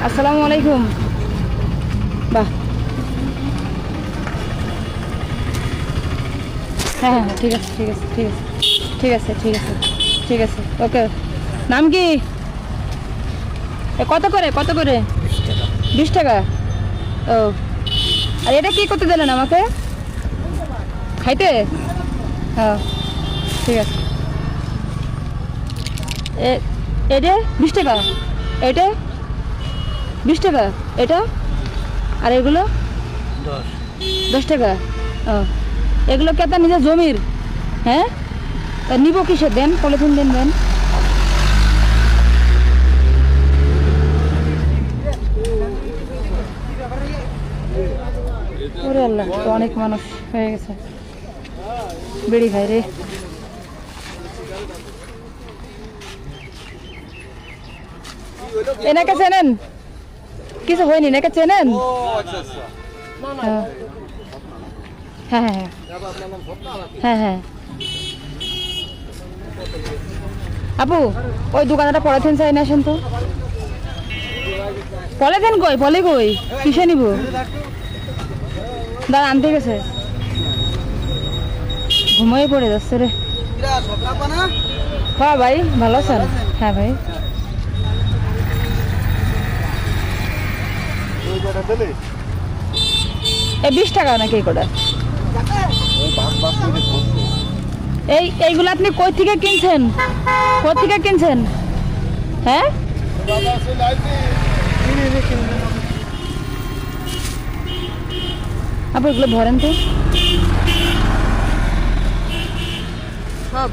আসসালামু আলাইকুম। বাহ, হ্যাঁ হ্যাঁ ঠিক আছে ঠিক আছে ঠিক আছে ঠিক আছে ঠিক আছে ঠিক আছে ওকে। নাম কি? কত করে 20 টাকা। ও, আর এটা কি করতে দিলেন আমাকে? খাইতে? হ্যাঁ ঠিক আছে। এটা 20 টাকা, এটা 20 টাকা, এটা আর এগুলো 10 টাকা। ও, এগুলো কে তার নিজের জমির? হ্যাঁ, তা নিব কিসে? দেন, পলিথিন দেন দেন। ওরে আল্লাহ, তো অনেক মানুষ হয়ে গেছে। বেড়ি ভাই রে, এনাকে চেনেন? কিছু হয়নি, এনাকে চেনেন? হ্যাঁ হ্যাঁ হ্যাঁ হ্যাঁ। আপু, ওই দোকানটা পলিথিন চাই না, আসেন তো। পলিথিন কই? পলি কই? কিসে নিব? দাঁড়া, আনতে গেছে। ঘুমিয়ে পড়ে যাচ্ছে রে। হ্যাঁ ভাই, ভালো আছেন? হ্যাঁ ভাই। এই 20 টাকা নাকি কটা? এইগুলো আপনি কই থেকে কিনছেন? কই থেকে কিনছেন? হ্যাঁ, আপু এগুলো ভরেন তো সব।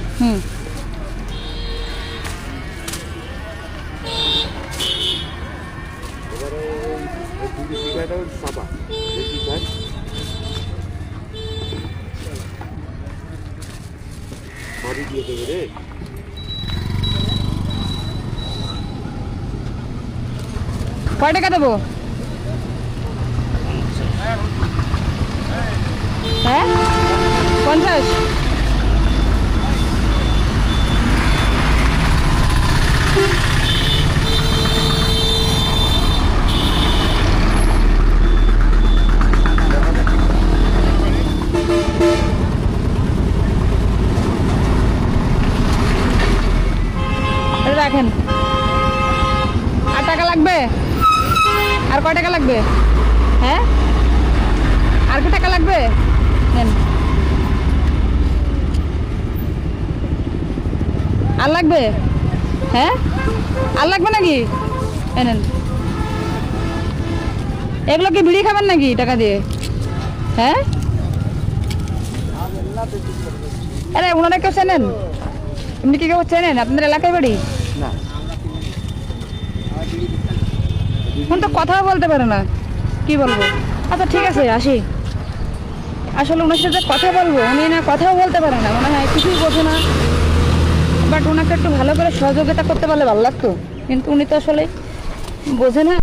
কয় টাকা দেবো? হ্যাঁ, 50। রাখেন। আর টাকা লাগবে? আর কয় টাকা লাগবে? হ্যাঁ, আর কি টাকা লাগবে? নেন। আর লাগবে? হ্যাঁ, আর লাগবে নাকি? নেন। এগুলো কি বিড়ি খাবেন নাকি টাকা দিয়ে? হ্যাঁ, আরে ওনারা কেউ চেনেন? এমনি কি কেউ চেনেন আপনাদের এলাকায় বাড়ি? না, এখন তো কথাও বলতে পারে না, কি বলবো? আচ্ছা ঠিক আছে, আসি। আসলে ওনার সাথে কথা বলবো, উনি না কথাও বলতে পারে না, মনে হয় কিছুই বোঝে না। বাট ওনাকে একটু ভালো করে সহযোগিতা করতে পারলে ভালো লাগতো, কিন্তু উনি তো আসলে বোঝে না।